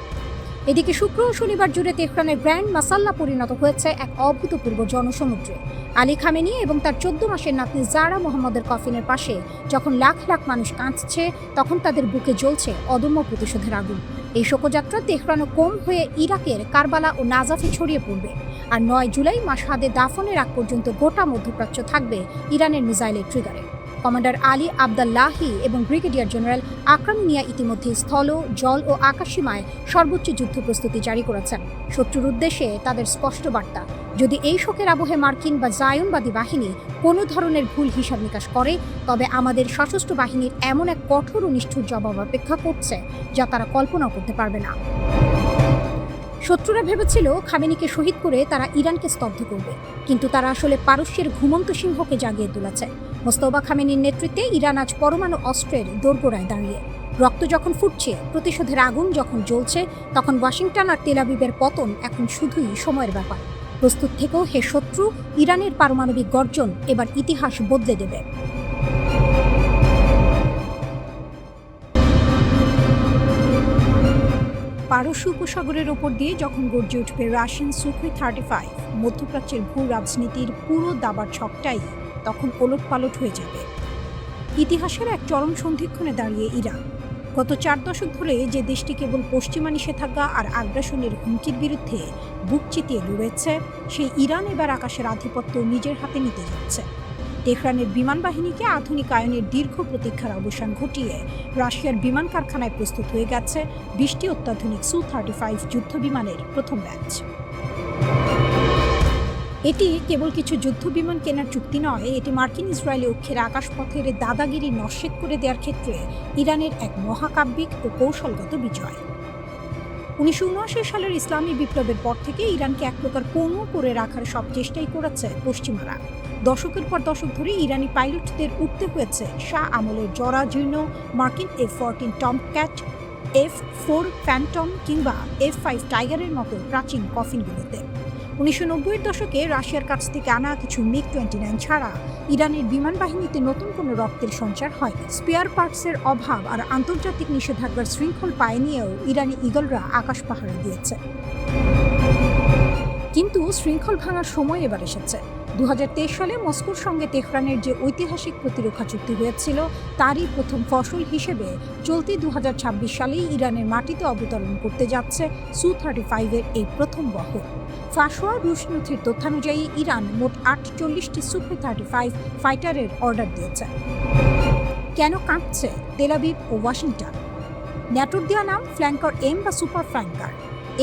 এদিকে শুক্র ও শনিবার জুড়ে তেহরানের গ্র্যান্ড মাসাল্লা পরিণত হয়েছে এক অভূতপূর্ব জনসমুদ্রে। আলী খামেনি এবং তার 14 মাসের নাতনি জারা মোহাম্মদের কফিনের পাশে যখন লাখ লাখ মানুষ কাঁদছে, তখন তাদের বুকে জ্বলছে অদম্য প্রতিশোধের আগুন। এই শোকযাত্রা তেহরান ও কোম হয়ে ইরাকের কারবালা ও নাজাফে ছড়িয়ে পড়বে। আর 9 জুলাই মাশহাদে দাফনের আগ পর্যন্ত গোটা মধ্যপ্রাচ্য থাকবে ইরানের মিসাইলের ট্রিগারে। কমান্ডার আলী আবদাল্লাহি এবং ব্রিগেডিয়ার জেনারেল আকরাম মিয়া ইতিমধ্যে স্থল, জল ও আকাশসীমায় সর্বোচ্চ যুদ্ধ প্রস্তুতি জারি করেছেন। শত্রুর উদ্দেশ্যে তাদের স্পষ্ট বার্তা, যদি এই শোকের আবহে মার্কিন বা জায়নবাদী বাহিনী কোনো ধরনের ভুল হিসাব নিকাশ করে, তবে আমাদের সশস্ত্র বাহিনীর এমন এক কঠোর ও নিষ্ঠুর জবাব অপেক্ষা করছে যা তারা কল্পনাও করতে পারবে না। শত্রুরা ভেবেছিল খামেনিকে শহীদ করে তারা ইরানকে স্তব্ধ করবে, কিন্তু তারা আসলে পারস্যের ঘুমন্ত সিংহকে জাগিয়ে তুলেছে। মোস্তফা খামেনির নেতৃত্বে ইরান আজ পরমাণু অস্ত্রের দোরগোড়ায় দাঁড়িয়ে। রক্ত যখন ফুটছে, প্রতিশোধের আগুন যখন জ্বলছে, তখন ওয়াশিংটন আর তেল আবিবের পতন এখন শুধুই সময়ের ব্যাপার। প্রস্তুত থেকেও হে শত্রু, ইরানের পারমাণবিক গর্জন এবার ইতিহাস বদলে দেবে। পারস্য উপসাগরের ওপর দিয়ে যখন গর্জে উঠবে রাশিয়ান সুখোই 35, মধ্যপ্রাচ্যের ভূ রাজনীতির পুরো দাবার ছকটাই তখন ওলটপালট হয়ে যাবে। ইতিহাসের এক চরম সন্ধিক্ষণে দাঁড়িয়ে ইরান। গত 4 দশক ধরে যে দেশটি কেবল পশ্চিমা নিষেধাজ্ঞা আর আগ্রাসনের হুমকির বিরুদ্ধে বুক চিতিয়ে লড়েছে, সেই ইরান এবার আকাশের আধিপত্য নিজের হাতে নিতে যাচ্ছে। তেহরানের বিমান বাহিনীকে আধুনিকায়নের দীর্ঘ প্রতীক্ষার অবসান ঘটিয়ে রাশিয়ার বিমান কারখানায় প্রস্তুত হয়ে গেছে 20টি অত্যাধুনিক সু-35 যুদ্ধ বিমানের প্রথম ব্যাচ। এটি কেবল কিছু যুদ্ধ বিমান কেনার চুক্তি নয়, এটি মার্কিন ইসরায়েলি অক্ষের আকাশপথের দাদাগিরি নস্যাৎ করে দেওয়ার ক্ষেত্রে ইরানের এক মহাকাব্যিক ও কৌশলগত বিজয়। 1979 সালের ইসলামী বিপ্লবের পর থেকে ইরানকে এক প্রকার পণ্য করে রাখার সব চেষ্টাই করেছে পশ্চিমারা। দশকের পর দশক ধরে ইরানি পাইলটদের উঠতে হয়েছে শাহ আমলের জরাজীর্ণ মার্কিন F-14 টমক্যাট, F-4 ফ্যান্টম কিংবা F-5 টাইগারের মতো প্রাচীন কফিনগুলোতে। 1990-এর দশকে রাশিয়ার কাছ থেকে আনা কিছু MiG-29 ছাড়া ইরানের বিমান বাহিনীতে নতুন কোনো রক্তের সঞ্চার হয়নি। স্পেয়ার পার্টসের অভাব আর আন্তর্জাতিক নিষেধাজ্ঞার শৃঙ্খল পায়ে নিয়েও ইরানি ইগলরা আকাশ পাহারা দিয়েছে। কিন্তু শৃঙ্খল ভাঙার সময় এবার এসেছে। 2023 সালে মস্কোর সঙ্গে তেহরানের যে ঐতিহাসিক প্রতিরক্ষা চুক্তি হয়েছিল, তারই প্রথম ফসল হিসেবে চলতি 2026 সালেই ইরানের মাটিতে অবতরণ করতে যাচ্ছে সু-35-এর এই প্রথম বহর। ফাঁস হওয়া রুশ নথির তথ্যানুযায়ী ইরান মোট 48টি সুখোই-35 ফাইটারের অর্ডার দিয়েছে। কেন কাঁপছে তেল আবিব ও ওয়াশিংটন? ন্যাটোর দেওয়া নাম ফ্ল্যাঙ্কার এম বা সুপার ফ্ল্যাঙ্কার।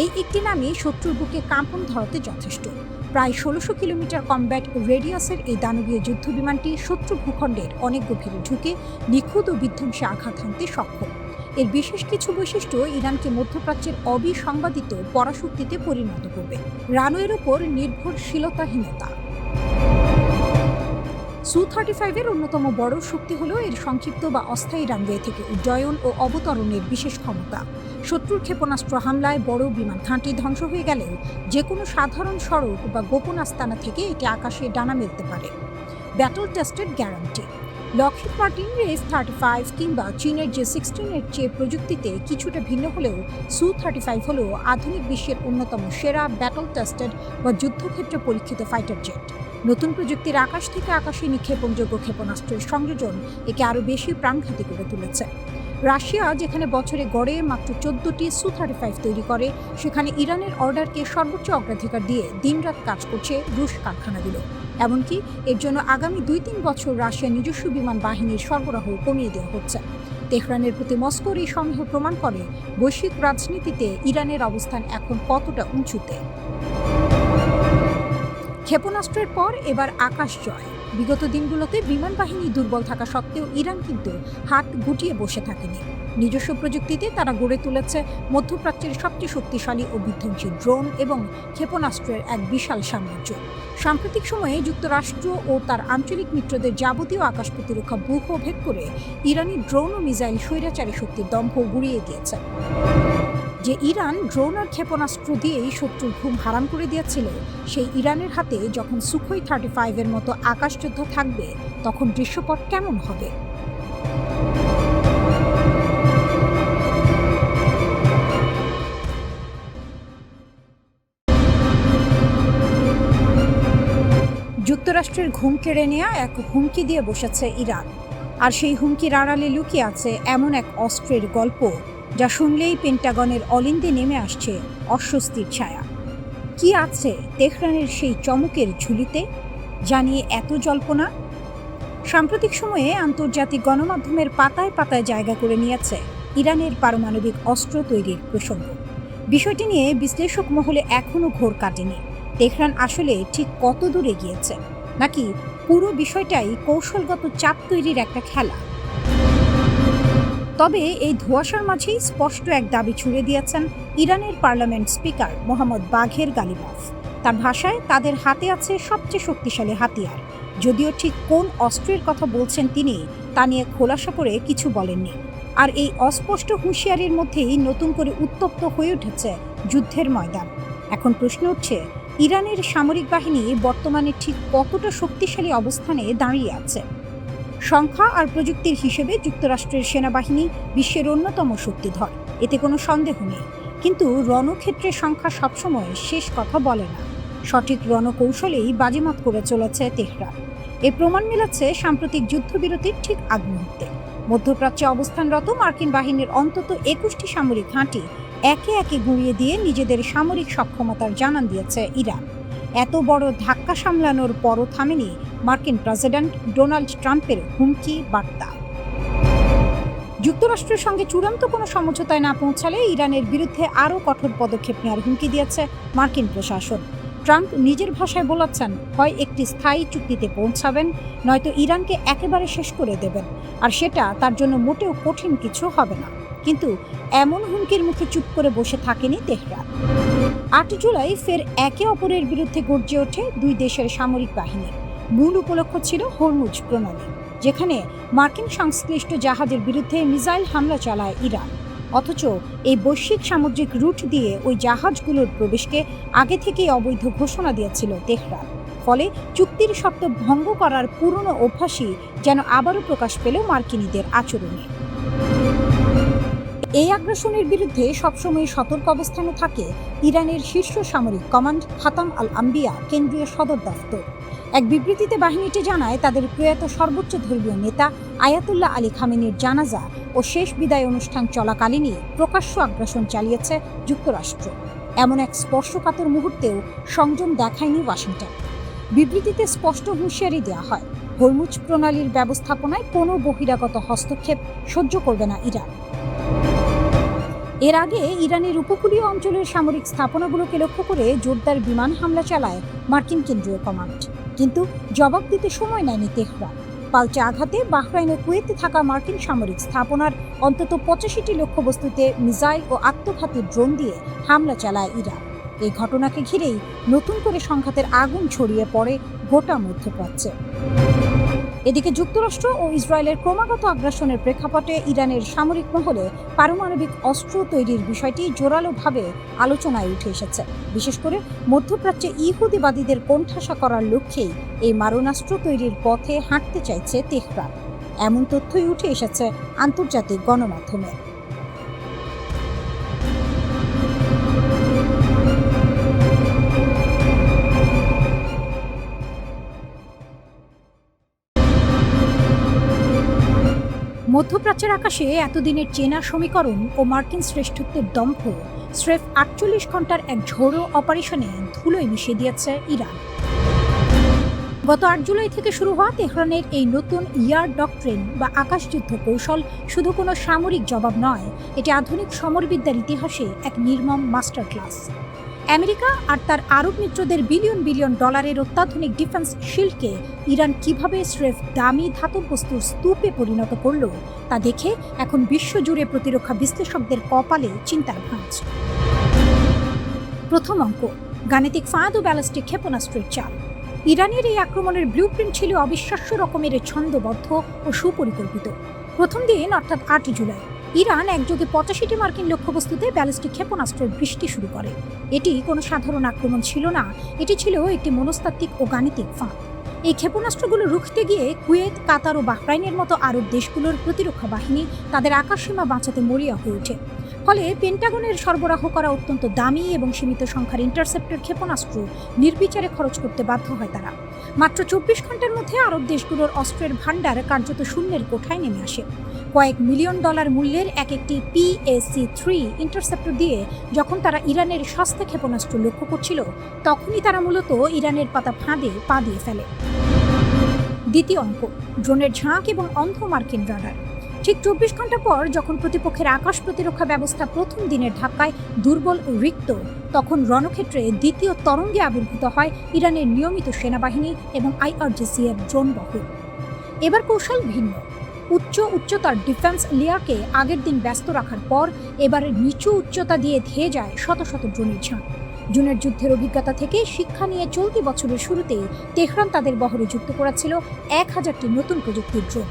এই একটি নামই শত্রুর বুকে কাঁপন ধরাতে যথেষ্ট। প্রায় 1600 কিলোমিটার কমব্যাট রেডিয়াসের এই দানবীয় যুদ্ধ বিমানটি শত্রু ভূখণ্ডের অনেক গভীরে ঢুকে নিখুঁত ও বিধ্বংসী আঘাত হানতে সক্ষম। এর বিশেষ কিছু বৈশিষ্ট্য ইরানকে মধ্যপ্রাচ্যের অবিসংবাদিত পরাশক্তিতে পরিণত করবে। রানওয়ের ওপর নির্ভরশীলতাহীনতা। সু-35-এর অন্যতম বড় শক্তি হল এর সংক্ষিপ্ত বা অস্থায়ী রানওয়ে থেকে উড্ডয়ন ও অবতরণের বিশেষ ক্ষমতা। শত্রুর ক্ষেপণাস্ত্র হামলায় বড় বিমান ঘাঁটি ধ্বংস হয়ে গেলেও যে কোনো সাধারণ সড়ক বা গোপন আস্তানা থেকে এটি আকাশে ডানা মেলতে পারে। Battle tested guarantee. লকহিড মার্টিনের F-35 কিংবা চীনের যে 16-এর চেয়ে প্রযুক্তিতে কিছুটা ভিন্ন হলেও সু-35 হল আধুনিক বিশ্বের অন্যতম সেরা ব্যাটল টেস্টেড বা যুদ্ধক্ষেত্রে পরীক্ষিত ফাইটার জেট। নতুন প্রযুক্তির আকাশ থেকে আকাশে নিক্ষেপণযোগ্য ক্ষেপণাস্ত্রের সংযোজন একে আরও বেশি প্রাণঘাতী করে তুলেছে। রাশিয়া যেখানে বছরে গড়ে মাত্র 14টি সু-35 তৈরি করে, সেখানে ইরানের অর্ডারকে সর্বোচ্চ অগ্রাধিকার দিয়ে দিনরাত কাজ করছে রুশ কারখানাগুলো। এমনকি এর জন্য আগামী 2-3 বছর রাশিয়ার নিজস্ব বিমান বাহিনীর সরবরাহ কমিয়ে দেওয়া হচ্ছে। তেহরানের প্রতি মস্কোর এই সন্দেহ প্রমাণ করে বৈশ্বিক রাজনীতিতে ইরানের অবস্থান এখন কতটা উঁচুতে। ক্ষেপণাস্ত্রের পর এবার আকাশ জয়। বিগত দিনগুলোতে বিমান বাহিনী দুর্বল থাকা সত্ত্বেও ইরান কিন্তু হাত গুটিয়ে বসে থাকেনি। নিজস্ব প্রযুক্তিতে তারা গড়ে তুলেছে মধ্যপ্রাচ্যের সবচেয়ে শক্তিশালী ও বিধ্বংসী ড্রোন এবং ক্ষেপণাস্ত্রের এক বিশাল সাম্রাজ্য। সাম্প্রতিক সময়ে যুক্তরাষ্ট্র ও তার আঞ্চলিক মিত্রদের যাবতীয় আকাশ প্রতিরক্ষা ব্যূহ ভেদ করে ইরানি ড্রোন ও মিসাইল স্বৈরাচারী শক্তির দম্ভ গুড়িয়ে দিয়েছে। যে ইরান ড্রোন আর ক্ষেপণাস্ত্র দিয়েই শত্রুর ঘুম হারাম করে দিয়েছিল, সেই ইরানের হাতে যখন সুখোই 35-এর মতো আকাশযোদ্ধা থাকবে, তখন দৃশ্যপট কেমন হবে? যুক্তরাষ্ট্রের ঘুম কেড়ে নেওয়া এক হুমকি দিয়ে বসেছে ইরান, আর সেই হুমকির আড়ালে লুকিয়ে আছে এমন এক অস্ত্রের গল্প যা শুনলেই পেন্টাগনের অলিন্দে নেমে আসছে অস্বস্তির ছায়া। কি আছে তেহরানের সেই চমকের ঝুলিতে, জানিয়ে এত জল্পনা? সাম্প্রতিক সময়ে আন্তর্জাতিক গণমাধ্যমের পাতায় পাতায় জায়গা করে নিয়েছে ইরানের পারমাণবিক অস্ত্র তৈরির প্রসঙ্গ। বিষয়টি নিয়ে বিশ্লেষক মহলে এখনও ঘোর কাটেনি। তেহরান আসলে ঠিক কত দূরে গিয়েছে, নাকি পুরো বিষয়টাই কৌশলগত চাপ তৈরির একটা খেলা? তবে এই ধোঁয়াশার মাঝেই স্পষ্ট এক দাবি ছুড়ে দিয়েছেন ইরানের পার্লামেন্ট স্পিকার মোহাম্মদ বাঘের গালিবাফ। তার ভাষায় তাদের হাতে আছে সবচেয়ে শক্তিশালী হাতিয়ার। যদিও ঠিক কোন অস্ত্রের কথা বলছেন তিনি তা নিয়ে খোলাসা করে কিছু বলেননি। আর এই অস্পষ্ট হুঁশিয়ারির মধ্যেই নতুন করে উত্তপ্ত হয়ে উঠেছে যুদ্ধের ময়দান। এখন প্রশ্ন উঠছে, ইরানের সামরিক বাহিনী বর্তমানে ঠিক কতটা শক্তিশালী অবস্থানে দাঁড়িয়ে আছে? সংখ্যা আর প্রযুক্তির হিসেবে যুক্তরাষ্ট্রের সেনাবাহিনী বিশ্বের অন্যতম শক্তিধর, এতে কোনো সন্দেহ নেই। কিন্তু রণক্ষেত্রের সংখ্যা সবসময় শেষ কথা বলে না। সঠিক রণকৌশলেই বাজিমাত করে চলেছে তেহরান। এর প্রমাণ মিলেছে সাম্প্রতিক যুদ্ধবিরতির ঠিক আগ মুহূর্তে। মধ্যপ্রাচ্যে অবস্থানরত মার্কিন বাহিনীর অন্তত 21টি সামরিক ঘাঁটি একে একে গুঁড়িয়ে দিয়ে নিজেদের সামরিক সক্ষমতার জানান দিয়েছে ইরান। এত বড় ধাক্কা সামলানোর পরও থামেনি মার্কিন প্রেসিডেন্ট ডোনাল্ড ট্রাম্পের হুমকি বার্তা। যুক্তরাষ্ট্রের সঙ্গে চূড়ান্ত কোনো সমঝোতায় না পৌঁছালে ইরানের বিরুদ্ধে আরও কঠোর পদক্ষেপ নেওয়ার হুমকি দিয়েছে মার্কিন প্রশাসন। ট্রাম্প নিজের ভাষায় বলেছেন, হয় একটি স্থায়ী চুক্তিতে পৌঁছাবেন, নয়তো ইরানকে একেবারে শেষ করে দেবেন, আর সেটা তার জন্য মোটেও কঠিন কিছু হবে না। কিন্তু এমন হুমকির মুখে চুপ করে বসে থাকেনি তেহরান। 8 জুলাই ফের একে অপরের বিরুদ্ধে গর্জে ওঠে দুই দেশের সামরিক বাহিনী। মূল উপলক্ষ ছিল হরমুজ প্রণালী, যেখানে মার্কিন সংশ্লিষ্ট জাহাজের বিরুদ্ধে মিসাইল হামলা চালায় ইরান। অথচ এই বৈশ্বিক সামুদ্রিক রুট দিয়ে ওই জাহাজগুলোর প্রবেশকে আগে থেকেই অবৈধ ঘোষণা দিয়েছিল তেহরান। ফলে চুক্তির শর্ত ভঙ্গ করার পুরনো অভ্যাসই যেন আবারও প্রকাশ পেল মার্কিনীদের আচরণে। এই আগ্রাসনের বিরুদ্ধে সবসময় সতর্ক অবস্থানে থাকে ইরানের শীর্ষ সামরিক কমান্ড খাতাম আল আম্বিয়া কেন্দ্রীয় সদর দফতর। এক বিবৃতিতে বাহিনীটি জানায়, তাদের প্রয়াত সর্বোচ্চ ধর্মীয় নেতা আয়াতুল্লাহ আলী খামেনির জানাজা ও শেষ বিদায় অনুষ্ঠান চলাকালীনই প্রকাশ্য আগ্রাসন চালিয়েছে যুক্তরাষ্ট্র। এমন এক স্পর্শকাতর মুহূর্তেও সংযম দেখায়নি ওয়াশিংটন। বিবৃতিতে স্পষ্ট হুঁশিয়ারি দেওয়া হয়, হরমুজ প্রণালীর ব্যবস্থাপনায় কোনো বহিরাগত হস্তক্ষেপ সহ্য করবে না ইরান। এর আগে ইরানের উপকূলীয় অঞ্চলের সামরিক স্থাপনাগুলোকে লক্ষ্য করে জোরদার বিমান হামলা চালায় মার্কিন কেন্দ্রীয় কমান্ড, কিন্তু জবাব দিতে সময় নেয়নি তেহরান। পাল্টা আঘাতে বাহরাইন ও কুয়েতে থাকা মার্কিন সামরিক স্থাপনার অন্তত 85টি লক্ষ্যবস্তুতে মিসাইল ও আত্মঘাতী ড্রোন দিয়ে হামলা চালায় ইরান। এই ঘটনাকে ঘিরেই নতুন করে সংঘাতের আগুন ছড়িয়ে পড়ে গোটা মধ্যপ্রাচ্যে। এদিকে যুক্তরাষ্ট্র ও ইসরায়েলের ক্রমাগত আগ্রাসনের প্রেক্ষাপটে ইরানের সামরিক মহলে পারমাণবিক অস্ত্র তৈরির বিষয়টি জোরালোভাবে আলোচনায় উঠে এসেছে। বিশেষ করে মধ্যপ্রাচ্যে ইহুদিবাদীদের কোণঠাসা করার লক্ষ্যেই এই মারণাস্ত্র তৈরির পথে হাঁটতে চাইছে তেহরান। এমন তথ্যই উঠে এসেছে আন্তর্জাতিক গণমাধ্যমে। মধ্যপ্রাচ্যের আকাশে এতদিনের চেনা সমীকরণ ও মার্কিন শ্রেষ্ঠত্বের দম্ভ স্রেফ 48 ঘন্টার এক ঝোড়ো অপারেশনে ধুলোয় মিশিয়ে দিয়েছে ইরান। গত 8 জুলাই থেকে শুরু হওয়া তেহরানের এই নতুন ইয়ার ডক্ট্রিন বা আকাশযুদ্ধ কৌশল শুধু কোনো সামরিক জবাব নয়, এটি আধুনিক সমরবিদ্যার ইতিহাসে এক নির্মম মাস্টার ক্লাস। আমেরিকা আর তার আরব মিত্রদের বিলিয়ন বিলিয়ন ডলারের অত্যাধুনিক ডিফেন্স শিল্ডকে ইরান কিভাবে স্রেফ দামি ধাতব বস্তুর স্তূপে পরিণত করল, তা দেখে এখন বিশ্বজুড়ে প্রতিরক্ষা বিশ্লেষকদের কপালে চিন্তার ভাঁজ। প্রথম অঙ্ক, গাণিতিক ফাঁদ ও ব্যালিস্টিক ক্ষেপণাস্ত্রের চাল। ইরানের এই আক্রমণের ব্লুপ্রিন্ট ছিল অবিশ্বাস্য রকমের ছন্দবদ্ধ ও সুপরিকল্পিত। প্রথম দিন অর্থাৎ 8 জুলাই ইরান একযোগে 85টি মার্কিন লক্ষ্যবস্তুতে ব্যালিস্টিক ক্ষেপণাস্ত্রের বৃষ্টি শুরু করে। এটি কোনো সাধারণ আক্রমণ ছিল না, এটি ছিল একটি মনস্তাত্ত্বিক ও গাণিতিক ফাঁদ। এই ক্ষেপণাস্ত্রগুলো রুখতে গিয়ে কুয়েত, কাতার ও বাহরাইনের মতো আরব দেশগুলোর প্রতিরক্ষা বাহিনী তাদের আকাশসীমা বাঁচাতে মরিয়া হয়ে ওঠে। ফলে পেন্টাগনের সরবরাহ করা অত্যন্ত দামি এবং সীমিত সংখ্যার ইন্টারসেপ্টর ক্ষেপণাস্ত্র নির্বিচারে খরচ করতে বাধ্য হয় তারা। মাত্র 24 ঘন্টার মধ্যে আরব দেশগুলোর অস্ত্রের ভাণ্ডার কার্যত শূন্যের কোঠায় নেমে আসে। কয়েক মিলিয়ন ডলার মূল্যের একটি PAC-3 ইন্টারসেপ্টর দিয়ে যখন তারা ইরানের সস্তা ক্ষেপণাস্ত্র লক্ষ্য করছিল, তখনই তারা মূলত ইরানের পাতা ফাঁদে পা দিয়ে ফেলে। দ্বিতীয় অঙ্ক, ড্রোনের ঝাঁক এবং অন্ধ মার্কিন রাডার। ঠিক 24 ঘন্টা পর যখন প্রতিপক্ষের আকাশ প্রতিরক্ষা ব্যবস্থা প্রথম দিনের ধাক্কায় দুর্বল ও রিক্ত, তখন রণক্ষেত্রে দ্বিতীয় তরঙ্গে আবির্ভূত হয় ইরানের নিয়মিত সেনাবাহিনী এবং IRGC এর ড্রোন বহর। এবার কৌশল ভিন্ন। উচ্চতার ডিফেন্স লেয়ারকে আগের দিন ব্যস্ত রাখার পর এবার নিচু উচ্চতা দিয়ে ধেয়ে যায় শত শত ড্রোনের ঝাঁক। জুনের যুদ্ধের অভিজ্ঞতা থেকে শিক্ষা নিয়ে চলতি বছরের শুরুতে তেহরান তাদের বহরে যুক্ত করেছিল 1000টি নতুন প্রযুক্তির ড্রোন।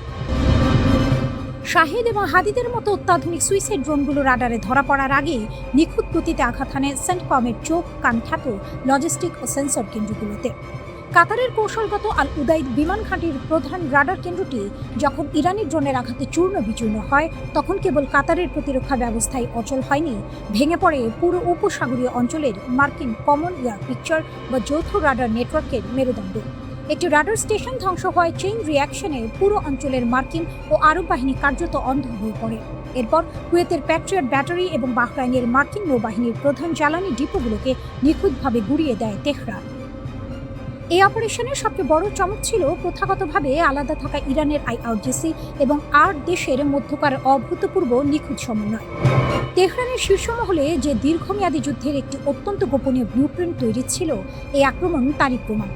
শাহেদ এবং হাদিদের মতো অত্যাধুনিক সুইসাইড ড্রোনগুলো রাডারে ধরা পড়ার আগেই নিখুঁত গতিতে আঘাত হানে সেন্টকমের চোখ কান খ্যাত লজিস্টিক ও সেন্সর কেন্দ্রগুলোতে। কাতারের কৌশলগত আল উদাইদ বিমান ঘাঁটির প্রধান রাডার কেন্দ্রটি যখন ইরানি ড্রোনের আঘাতে চূর্ণ বিচূর্ণ হয়, তখন কেবল কাতারের প্রতিরক্ষা ব্যবস্থায় অচল হয়নি, ভেঙে পড়ে পুরো উপসাগরীয় অঞ্চলের মার্কিন কমন এয়ার পিকচার বা যৌথ রাডার নেটওয়ার্কের মেরুদণ্ড। একটি রাডার স্টেশন ধ্বংস হয় চেইন রিয়াকশনে পুরো অঞ্চলের মার্কিন ও আরব বাহিনী কার্যত অন্ধ হয়ে পড়ে। এরপর কুয়েতের প্যাট্রিয়ট ব্যাটারি এবং বাহরাইনের মার্কিন নৌবাহিনীর প্রধান জ্বালানি ডিপোগুলোকে নিখুঁতভাবে গুড়িয়ে দেয় তেহরান। এই অপারেশনের সবচেয়ে বড় চমক ছিল প্রথাগতভাবে আলাদা থাকা ইরানের IRGC এবং 8 দেশের মধ্যকার অভূতপূর্ব নিখুঁত সমন্বয়। তেহরানের শীর্ষ মহলে যে দীর্ঘমেয়াদী যুদ্ধের একটি অত্যন্ত গোপনীয় ব্লুপ্রিন্ট তৈরি ছিল, এই আক্রমণ তারই প্রমাণ।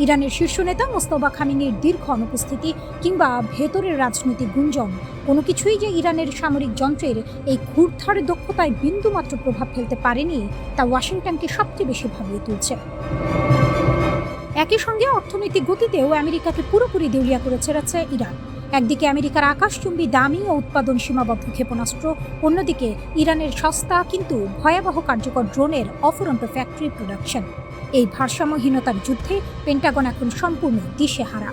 ইরানের শীর্ষ নেতা মোস্তফা খামেনির দীর্ঘ অনুপস্থিতি কিংবা ভেতরের রাজনৈতিক গুঞ্জন, কোনো কিছুই যে ইরানের সামরিক যন্ত্রের এই ক্ষুরধার দক্ষতায় বিন্দুমাত্র প্রভাব ফেলতে পারেনি, তা ওয়াশিংটনকে সবচেয়ে বেশি ভাবিয়ে তুলছে। একই সঙ্গে অর্থনৈতিক গতিতেও আমেরিকাকে পুরোপুরি দেউলিয়া করে ছেড়েছে ইরান। একদিকে আমেরিকার আকাশচুম্বী দামি ও উৎপাদন সীমাবদ্ধ ক্ষেপণাস্ত্র, অন্যদিকে ইরানের সস্তা কিন্তু ভয়াবহ কার্যকর ড্রোনের অফুরন্ত ফ্যাক্টরি প্রোডাকশন। এই ভারসাম্যহীনতার যুদ্ধে পেন্টাগন এখন সম্পূর্ণ দিশেহারা।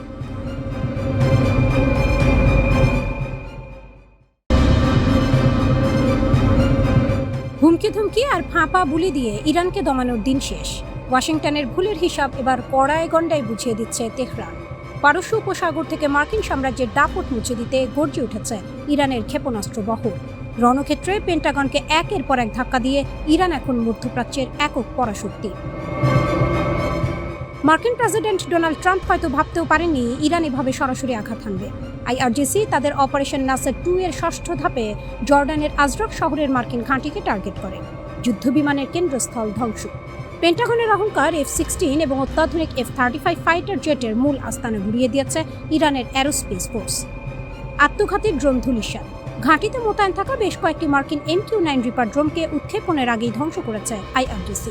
হুমকি ধুমকি আর ফাঁপা বুলি দিয়ে ইরানকে দমানোর দিন শেষ। ওয়াশিংটনের ভুলের হিসাব এবার কড়ায় গণ্ডায় বুঝিয়ে দিচ্ছে তেহরান। পারস্য উপসাগর থেকে মার্কিন সাম্রাজ্যের দাপট মুছে দিতে গর্জে উঠেছে ইরানের ক্ষেপণাস্ত্র বহর। রণক্ষেত্রে পেন্টাগনকে একের পর এক ধাক্কা দিয়ে ইরান এখন মধ্যপ্রাচ্যের একক পরাশক্তি। মার্কিন প্রেসিডেন্ট ডোনাল্ড ট্রাম্প হয়তো ভাবতেও পারেননি ইরান এভাবে সরাসরি আঘাত হানবে। IRGC তাদের অপারেশন নাসের 2 এর ষষ্ঠ ধাপে জর্ডানের আজরক শহরের মার্কিন ঘাঁটিকে টার্গেট করে। যুদ্ধবিমানের কেন্দ্রস্থল ধ্বংস। পেন্টাগনের অহংকার F-16 এবং অত্যাধুনিক F-35 ফাইটার জেটের মূল আস্তানা ঘুরিয়ে দিয়েছে ইরানের অ্যারোস্পেস ফোর্স। আত্মঘাতী ড্রোন ধূলিসাৎ। ঘাঁটিতে মোতায়েন থাকা বেশ কয়েকটি মার্কিন MQ-9 রিপার ড্রোনকে উৎক্ষেপণের আগেই ধ্বংস করেছে IRGC।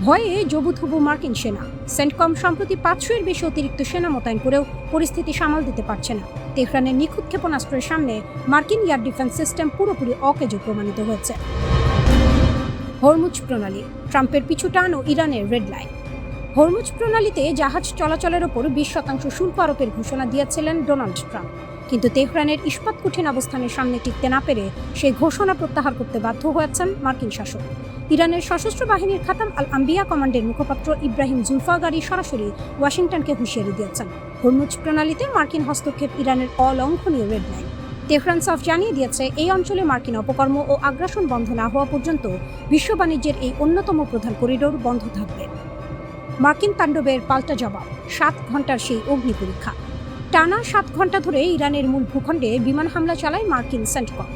ভয়ে জবুথবু মার্কিন সেনা। সেন্টকম সম্প্রতি 500-এর বেশি অতিরিক্ত সেনা মোতায়েন করেও পরিস্থিতি সামাল দিতে পারছে না। তেহরানের নিখুঁত ক্ষেপণাস্ত্রের সামনে মার্কিন এয়ার ডিফেন্স সিস্টেম পুরোপুরি অকেজো প্রমাণিত হয়েছে। হরমুজ প্রণালী, ট্রাম্পের পিছু টান ও ইরানের রেড লাইন। হরমুজ প্রণালীতে জাহাজ চলাচলের ওপর 20% শুল্ক আরোপের ঘোষণা দিয়েছিলেন ডোনাল্ড ট্রাম্প, কিন্তু তেহরানের ইস্পাত কঠিন অবস্থানের সামনে টিকতে না পেরে সেই ঘোষণা প্রত্যাহার করতে বাধ্য হয়েছেন মার্কিন শাসক। ইরানের সশস্ত্র বাহিনীর খাতাম আল আম্বিয়া কমান্ডের মুখপাত্র ইব্রাহিম জুলফাগারি সরাসরি ওয়াশিংটনকে হুঁশিয়ারি দিয়েছেন, হরমুজ প্রণালীতে মার্কিন হস্তক্ষেপ ইরানের অলঙ্ঘনীয় রেড লাইন। তেহরান সাফ জানিয়ে দিয়েছে, এই অঞ্চলে মার্কিন অপকর্ম ও আগ্রাসন বন্ধ না হওয়া পর্যন্ত বিশ্ব বাণিজ্যের এই অন্যতম প্রধান করিডোর বন্ধ থাকবে। মার্কিন তাণ্ডবের পাল্টা জবাব, 7 ঘন্টার সেই অগ্নি পরীক্ষা। টানা 7 ঘন্টা ধরে ইরানের মূল ভূখণ্ডে বিমান হামলা চালায় মার্কিন সেন্টকম।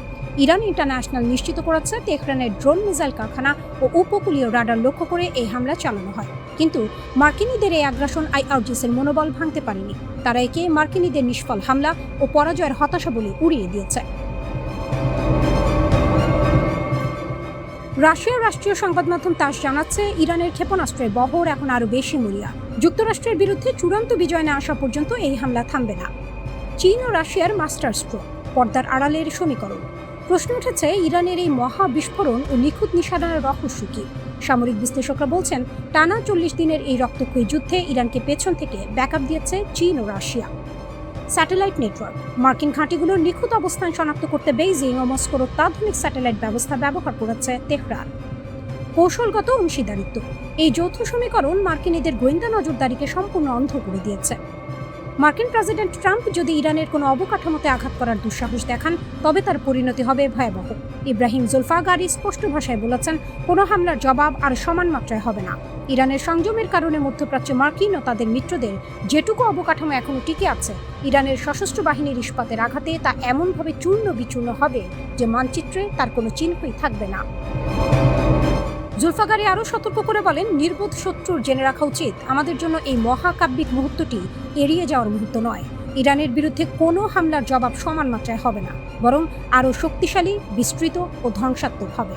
ইরান ইন্টারন্যাশনাল নিশ্চিত করেছে তেহরানের ড্রোন মিসাইল কারখানা ও উপকূলীয় রাডার লক্ষ্য করে এই হামলা চালানো হয়। কিন্তু মার্কিনীদের এই আগ্রাসন IRGCর মনোবল ভাঙতে পারেনি। তারা একে মার্কিনীদের নিষ্ফল হামলা ও পরাজয়ের হতাশা বলে উড়িয়ে দিয়েছে। রাশিয়ার রাষ্ট্রীয় সংবাদ মাধ্যম তাস জানাচ্ছে, ইরানের ক্ষেপণাস্ত্রের বহর এখন আরও বেশি মরিয়া। যুক্তরাষ্ট্রের বিরুদ্ধে চূড়ান্ত বিজয় না আসা পর্যন্ত এই হামলা থামবে না। চীন ও রাশিয়ার মাস্টার স্ট্রোক, পর্দার আড়ালের সমীকরণ। প্রশ্ন উঠেছে ইরানের এই মহা বিস্ফোরণ ও নিখুঁত নিশানার রহস্য কী। সামরিক বিশ্লেষকরা বলছেন, টানা 40 দিনের এই রক্তক্ষয়ী যুদ্ধে ইরানকে পেছন থেকে ব্যাকআপ দিয়েছে চীন ও রাশিয়া। স্যাটেলাইট নেটওয়ার্ক, মার্কিন ঘাঁটিগুলোর নিখুঁত অবস্থান শনাক্ত করতে বেইজিং ও মস্কোর অত্যাধুনিক স্যাটেলাইট ব্যবস্থা ব্যবহার করেছে তেহরান। কৌশলগত অংশীদারিত্ব, এই যৌথ সমীকরণ মার্কিনীদের গোয়েন্দা নজরদারিকে সম্পূর্ণ অন্ধ করে দিয়েছে। মার্কিন প্রেসিডেন্ট ট্রাম্প যদি ইরানের কোনো অবকাঠামোতে আঘাত করার দুঃসাহস দেখান, তবে তার পরিণতি হবে ভয়াবহ। ইব্রাহিম জুলফাগারি স্পষ্ট ভাষায় বলেছেন, কোনো হামলার জবাব আর সমান মাত্রায় হবে না। ইরানের সংযমের কারণে মধ্যপ্রাচ্যে মার্কিন ও তাদের মিত্রদের যেটুকু অবকাঠামো এখনো টিকে আছে, ইরানের সশস্ত্র বাহিনীর ইস্পাতের আঘাতে তা এমনভাবে চূর্ণ বিচূর্ণ হবে যে মানচিত্রে তার কোনো চিহ্নই থাকবে না। জুলফাগারি আরও সতর্ক করে বলেন, নির্বোধ শত্রুর জেনে রাখা উচিত, আমাদের জন্য এই মহাকাব্যিক মুহূর্তটি এড়িয়ে যাওয়ার মুহূর্ত নয়। ইরানের বিরুদ্ধে কোনো হামলার জবাব সমান মাত্রায় হবে না, বরং আরও শক্তিশালী, বিস্তৃত ও ধ্বংসাত্মক হবে।